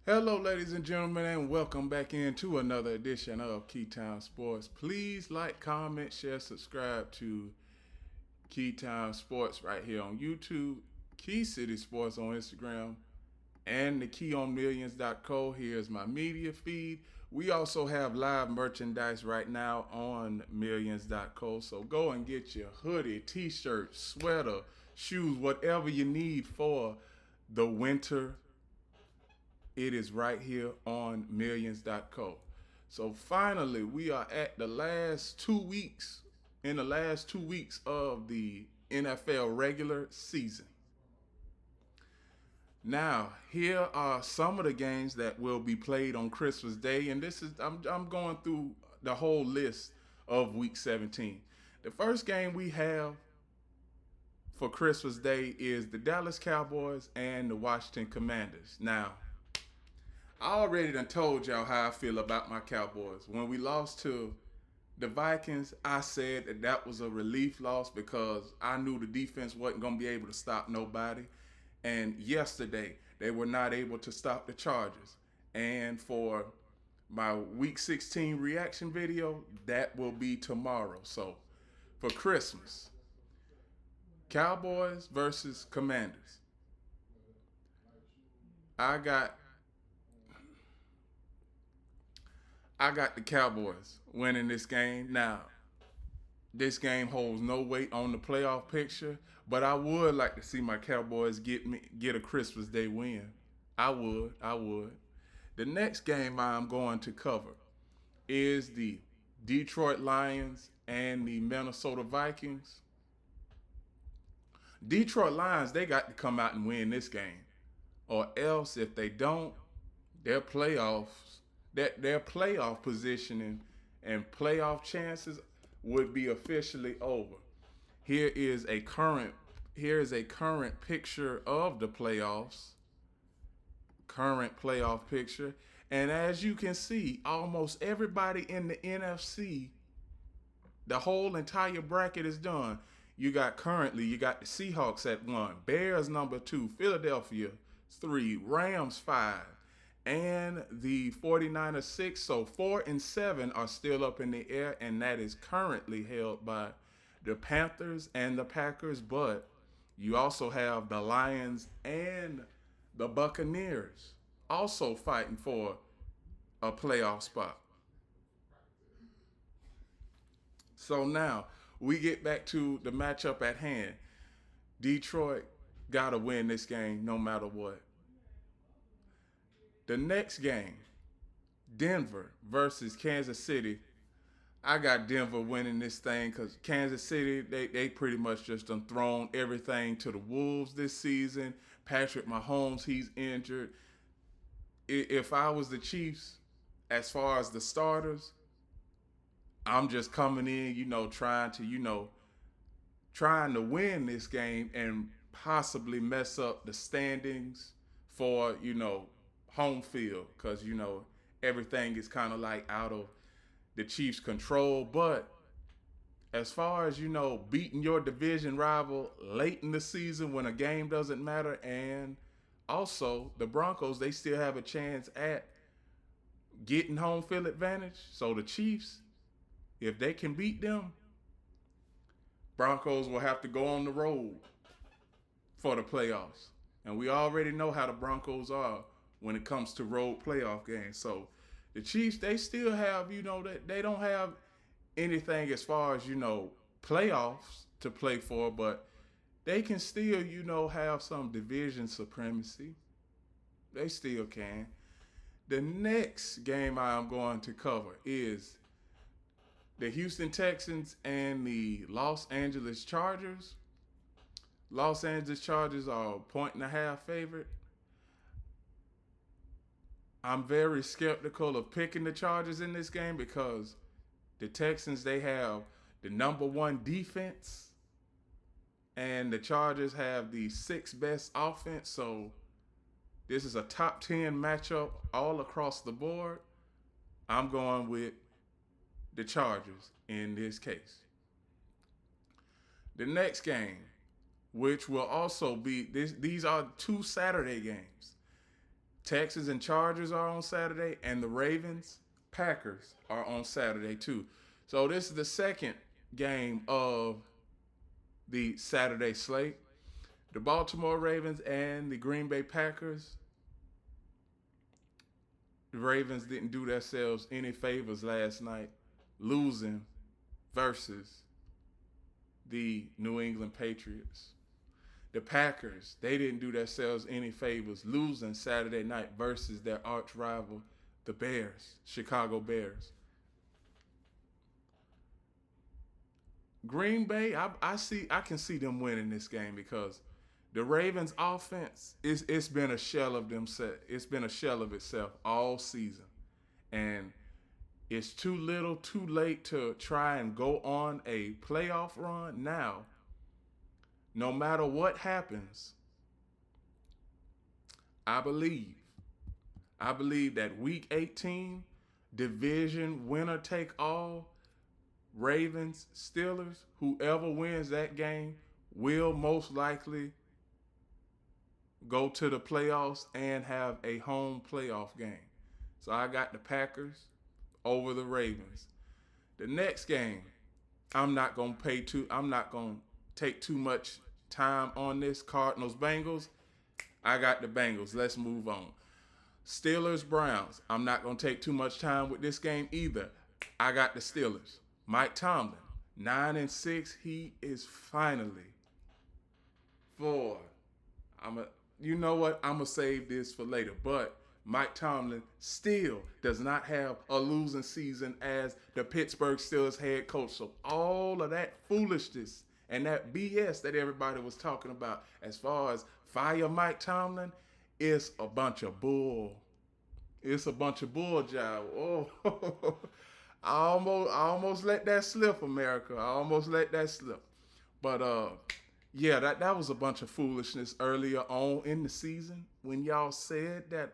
Hello, ladies and gentlemen, and welcome back into another edition of Keytime Sports. Please like, comment, share, subscribe to Keytime Sports right here on YouTube, Key City Sports on Instagram, and the keyonmillions.co. Here's my media feed. We also have live merchandise right now on millions.co. So go and get your hoodie, t-shirt, sweater, shoes, whatever you need for the winter. It is right here on millions.co. So finally, we are at the last 2 weeks, in the last 2 weeks of the NFL regular season. Now, here are some of the games that will be played on Christmas Day, and this is I'm going through the whole list of Week 17. The first game we have for Christmas Day is the Dallas Cowboys and the Washington Commanders. Now, I already done told y'all how I feel about my Cowboys. When we lost to the Vikings, I said that that was a relief loss because I knew the defense wasn't going to be able to stop nobody. And yesterday, they were not able to stop the Chargers. And for my Week 16 reaction video, that will be tomorrow. So for Christmas, Cowboys versus Commanders. I got I got the Cowboys winning this game. Now, this game holds no weight on the playoff picture, but I would like to see my Cowboys get a Christmas Day win. I would. The next game I'm going to cover is the Detroit Lions and the Minnesota Vikings. Detroit Lions, they got to come out and win this game. Or else if they don't, their playoffs, their playoff positioning and playoff chances would be officially over. Here is a current here is a current picture of the playoffs. Current playoff picture. And as you can see, almost everybody in the NFC, the whole entire bracket is done. You got the Seahawks at 1, Bears number 2, Philadelphia 3, Rams 5, and the 49ers 6. So 4 and 7 are still up in the air, and that is currently held by the Panthers and the Packers. But you also have the Lions and the Buccaneers also fighting for a playoff spot. So now we get back to the matchup at hand. Detroit got to win this game no matter what. The next game, Denver versus Kansas City. I got Denver winning this thing because Kansas City, they pretty much just done thrown everything to the Wolves this season. Patrick Mahomes, he's injured. If I was the Chiefs, as far as the starters, I'm just coming in, trying to win this game and possibly mess up the standings for, home field because, everything is kind of like out of the Chiefs' control. But as far as, beating your division rival late in the season when a game doesn't matter, and also the Broncos, they still have a chance at getting home field advantage. So the Chiefs, if they can beat them, Broncos will have to go on the road for the playoffs. And we already know how the Broncos are when it comes to road playoff games. So the Chiefs, they still have, that they don't have anything as far as, playoffs to play for, but they can still, have some division supremacy. They still can. The next game I'm going to cover is the Houston Texans and the Los Angeles Chargers. Los Angeles Chargers are a 1.5 favorite. I'm very skeptical of picking the Chargers in this game because the Texans, they have the number one defense and the Chargers have the sixth best offense. So this is a top 10 matchup all across the board. I'm going with the Chargers in this case. The next game, which will also be these are two Saturday games. Texans and Chargers are on Saturday, and the Ravens, Packers are on Saturday too. So this is the second game of the Saturday slate. The Baltimore Ravens and the Green Bay Packers. The Ravens didn't do themselves any favors last night, losing versus the New England Patriots. The Packers, they didn't do themselves any favors, losing Saturday night versus their arch rival, the Bears, Chicago Bears. Green Bay, I can see them winning this game because the Ravens offense it's been a shell of it's been a shell of itself all season. And it's too little, too late to try and go on a playoff run now. No matter what happens, I believe I believe that week 18, division winner take all, Ravens, Steelers, whoever wins that game will most likely go to the playoffs and have a home playoff game. So I got the Packers over the Ravens. The next game, I'm not gonna take too much time on this. Cardinals, Bengals. I got the Bengals. Let's move on. Steelers, Browns. I'm not gonna take too much time with this game either. I got the Steelers. Mike Tomlin, 9-6. He is finally for. You know what? I'm gonna save this for later. But Mike Tomlin still does not have a losing season as the Pittsburgh Steelers head coach. So all of that foolishness and that BS that everybody was talking about as far as fire Mike Tomlin is a bunch of bull. It's a bunch of bull jive. Oh, I almost let that slip, America. I almost let that slip. But yeah, that was a bunch of foolishness earlier on in the season when y'all said that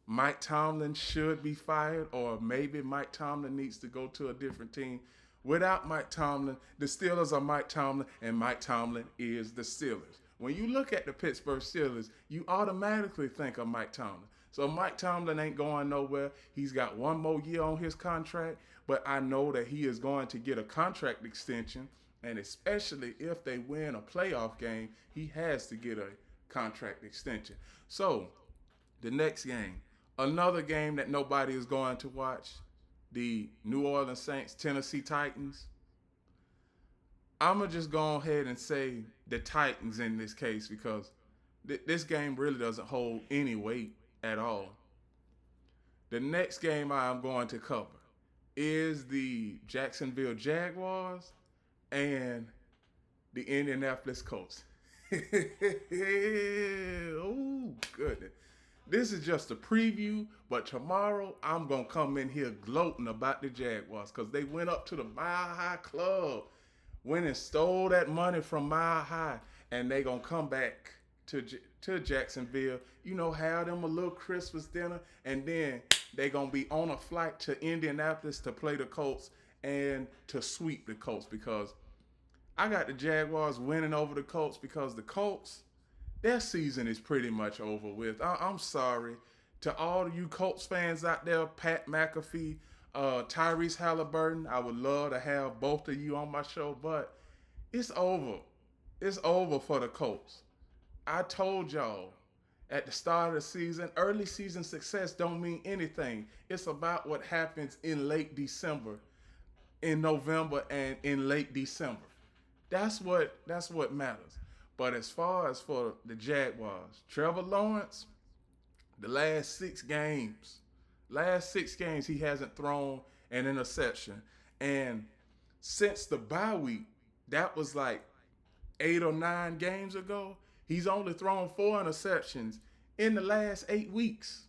Mike Tomlin should be fired or maybe Mike Tomlin needs to go to a different team. Without Mike Tomlin, the Steelers are Mike Tomlin, and Mike Tomlin is the Steelers. When you look at the Pittsburgh Steelers, you automatically think of Mike Tomlin. So Mike Tomlin ain't going nowhere. He's got one more year on his contract, but I know that he is going to get a contract extension, and especially if they win a playoff game, he has to get a contract extension. So the next game, another game that nobody is going to watch, the New Orleans Saints, Tennessee Titans. I'm going to just go ahead and say the Titans in this case because this game really doesn't hold any weight at all. The next game I'm going to cover is the Jacksonville Jaguars and the Indianapolis Colts. Oh, goodness. This is just a preview, but tomorrow I'm going to come in here gloating about the Jaguars because they went up to the Mile High Club, went and stole that money from Mile High, and they going to come back to Jacksonville, have them a little Christmas dinner, and then they going to be on a flight to Indianapolis to play the Colts and to sweep the Colts because I got the Jaguars winning over the Colts because the Colts, their season is pretty much over with. I'm sorry to all of you Colts fans out there, Pat McAfee, Tyrese Halliburton. I would love to have both of you on my show, but it's over. It's over for the Colts. I told y'all at the start of the season, early season success don't mean anything. It's about what happens in late December, in November, and in late December. That's what matters. But as far as for the Jaguars, Trevor Lawrence, the last six games he hasn't thrown an interception. And since the bye week, that was like 8 or 9 games ago, he's only thrown 4 interceptions in the last 8 weeks.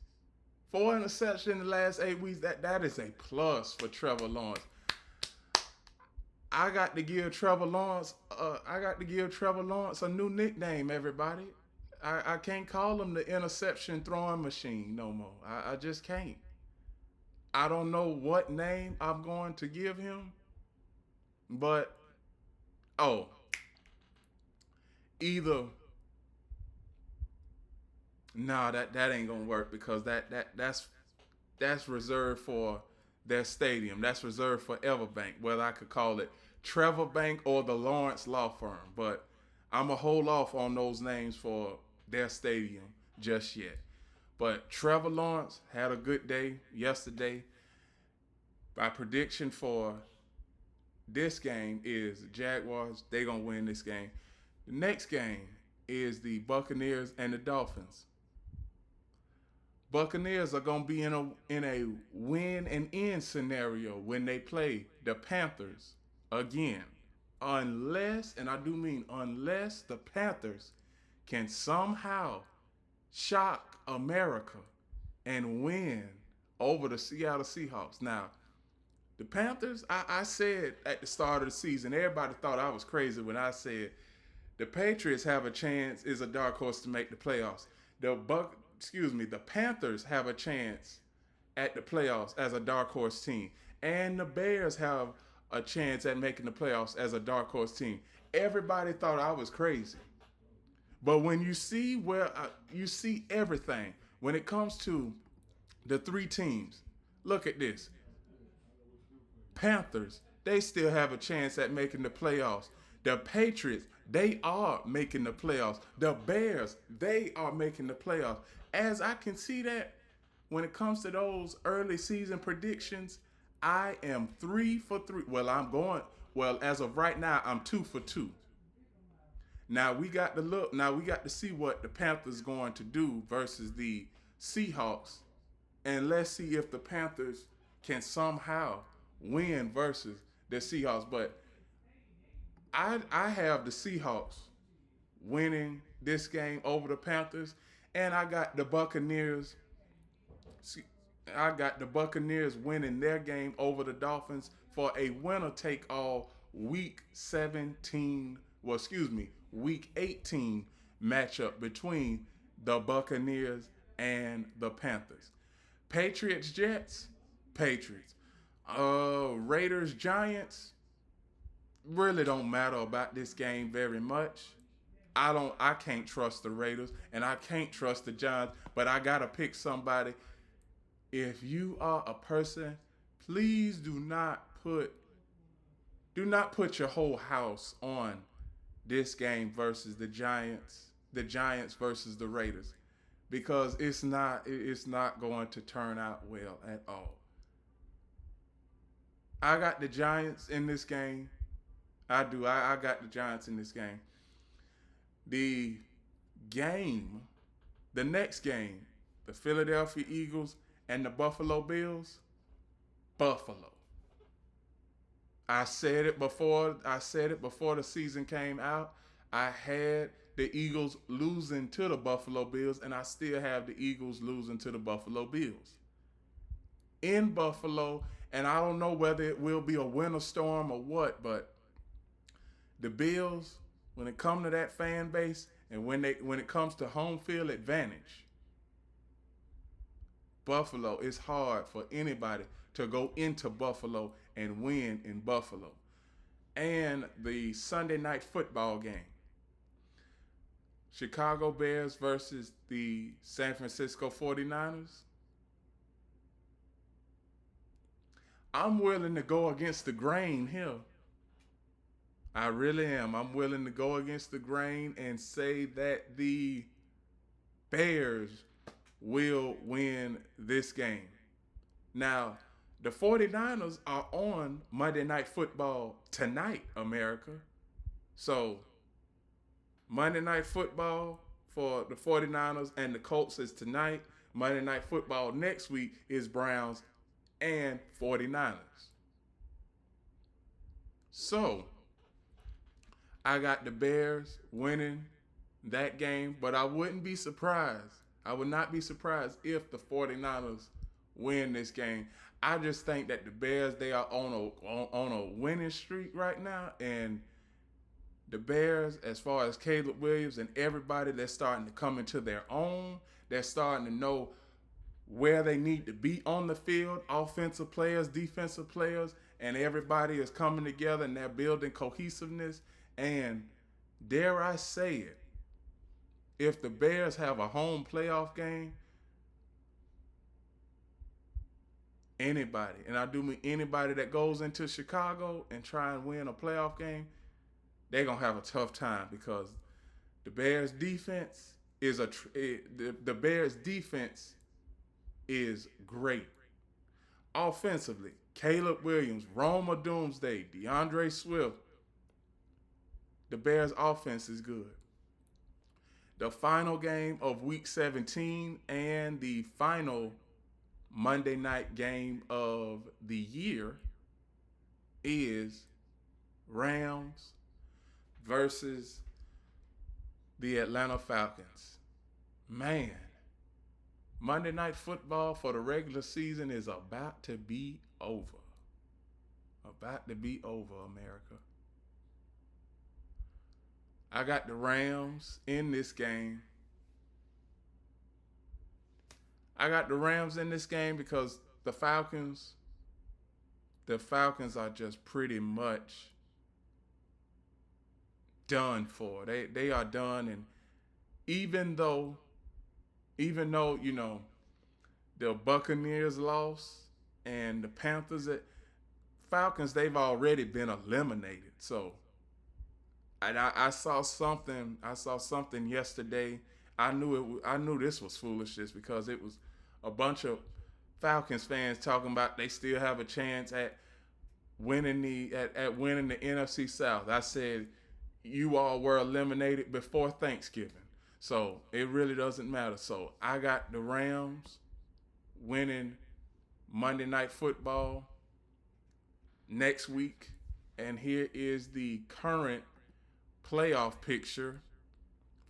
4 interceptions in the last 8 weeks, that is a plus for Trevor Lawrence. I got to give Trevor Lawrence a new nickname, everybody. I can't call him the interception throwing machine no more. I just can't. I don't know what name I'm going to give him, but either Nah, that ain't gonna work because that's reserved for their stadium. That's reserved for Everbank, whether I could call it Trevor Bank or the Lawrence Law Firm. But I'm going to hold off on those names for their stadium just yet. But Trevor Lawrence had a good day yesterday. My prediction for this game is the Jaguars. They're going to win this game. The next game is the Buccaneers and the Dolphins. Buccaneers are gonna be in a win and end scenario when they play the Panthers again. Unless, and I do mean unless the Panthers can somehow shock America and win over the Seattle Seahawks. Now, the Panthers, I said at the start of the season, everybody thought I was crazy when I said the Patriots have a chance, is a dark horse to make the playoffs. The Panthers have a chance at the playoffs as a dark horse team, and the Bears have a chance at making the playoffs as a dark horse team. Everybody thought I was crazy, but when you see you see everything when it comes to the three teams. Look at this: Panthers, they still have a chance at making the playoffs. The Patriots, they are making the playoffs. The Bears, they are making the playoffs. As I can see that when it comes to those early season predictions, I am 3 for 3. Well, as of right now, I'm 2 for 2. Now we got to look. Now we got to see what the Panthers going to do versus the Seahawks, and let's see if the Panthers can somehow win versus the Seahawks. But I have the Seahawks winning this game over the Panthers, and I got the Buccaneers. I got the Buccaneers winning their game over the Dolphins for a winner take all week 17. Well, excuse me, week 18 matchup between the Buccaneers and the Panthers. Patriots Jets, Patriots. Raiders Giants really don't matter about this game very much. I can't trust the Raiders and I can't trust the Giants, but I gotta pick somebody. If you are a person, please do not put your whole house on this game versus the Giants versus the Raiders, because it's not going to turn out well at all. I got the Giants in this game. I do. I got the Giants in this game. The game, the next game, the Philadelphia Eagles and the Buffalo Bills. Buffalo. I said it before. I said it before the season came out. I had the Eagles losing to the Buffalo Bills, and I still have the Eagles losing to the Buffalo Bills in Buffalo. And I don't know whether it will be a winter storm or what, but the Bills, when it comes to that fan base, and when it comes to home field advantage, Buffalo, it's hard for anybody to go into Buffalo and win in Buffalo. And the Sunday night football game, Chicago Bears versus the San Francisco 49ers. I'm willing to go against the grain here. I really am. I'm willing to go against the grain and say that the Bears will win this game. Now, the 49ers are on Monday Night Football tonight, America. So, Monday Night Football for the 49ers and the Colts is tonight. Monday Night Football next week is Browns and 49ers. So, I got the Bears winning that game, but I wouldn't be surprised. I would not be surprised if the 49ers win this game. I just think that the Bears, they are on a winning streak right now, and the Bears, as far as Caleb Williams and everybody, they're starting to come into their own. They're starting to know where they need to be on the field, offensive players, defensive players, and everybody is coming together and they're building cohesiveness. And dare I say it, if the Bears have a home playoff game, anybody, and I do mean anybody that goes into Chicago and try and win a playoff game, they're gonna have a tough time because the Bears defense is the Bears defense is great. Offensively, Caleb Williams, Roma Doomsday, DeAndre Swift, the Bears offense is good. The final game of week 17 and the final Monday night game of the year is Rams versus the Atlanta Falcons. Man, Monday Night Football for the regular season is about to be over. About to be over, America. I got the Rams in this game. I got the Rams in this game because the Falcons are just pretty much done for. They are done, and even though the Buccaneers lost and the Panthers, Falcons, they've already been eliminated. So I saw something yesterday. I knew this was foolishness because it was a bunch of Falcons fans talking about they still have a chance at winning the NFC South. I said you all were eliminated before Thanksgiving. So it really doesn't matter. So I got the Rams winning Monday Night Football next week. And here is the current playoff picture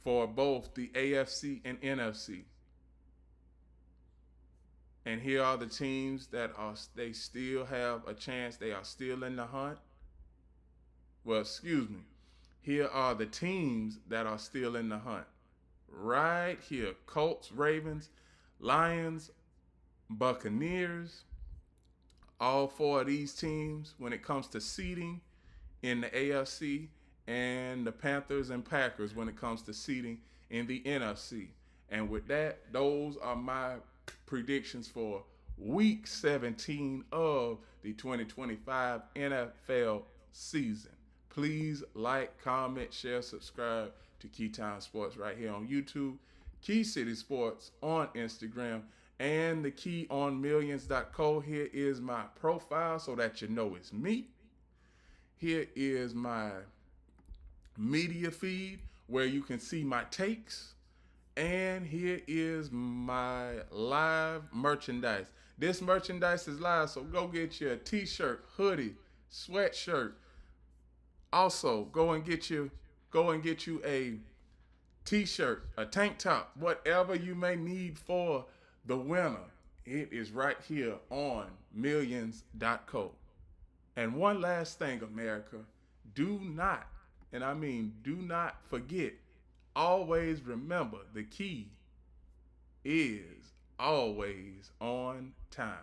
for both the AFC and NFC. And here are the teams they still have a chance. They are still in the hunt. Well, excuse me. Here are the teams that are still in the hunt. Right here, Colts, Ravens, Lions, Buccaneers. All four of these teams, when it comes to seeding in the AFC, and the Panthers and Packers when it comes to seeding in the NFC. And with that, those are my predictions for week 17 of the 2025 NFL season. Please like, comment, share, subscribe to Keytime Sports right here on YouTube, Key City Sports on Instagram, and the keyonmillions.co. Here is my profile so that you know it's me. Here is my media feed where you can see my takes. And here is my live merchandise. This merchandise is live, so go get you a t-shirt, hoodie, sweatshirt. Also, go and get you a t-shirt, a tank top, whatever you may need for the winter. It is right here on millions.co. And one last thing, America, do not, and I mean do not forget, always remember the key is always on time.